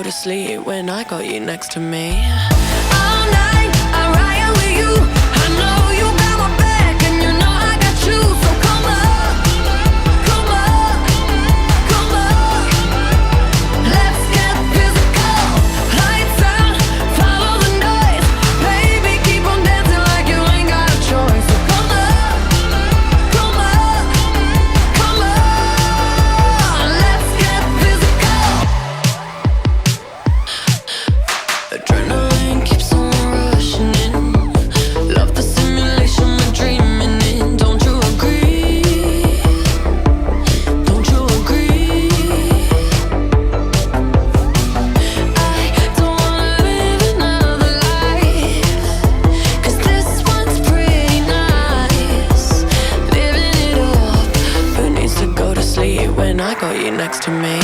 to sleep when I got you next to me. All night I ride with you. I know you got my back and you know I got you. So come up, come up, come up. Let's get physical. Lights out, follow the noise. Baby, keep on dancing like you ain't got a choice. So come up, come up, come on. Let's get physical. Adrenaline keeps on rushing in. Love the simulation we're dreaming in. Don't you agree? Don't you agree? I don't wanna live another life, 'cause this one's pretty nice. Living it up, who needs to go to sleep when I got you next to me?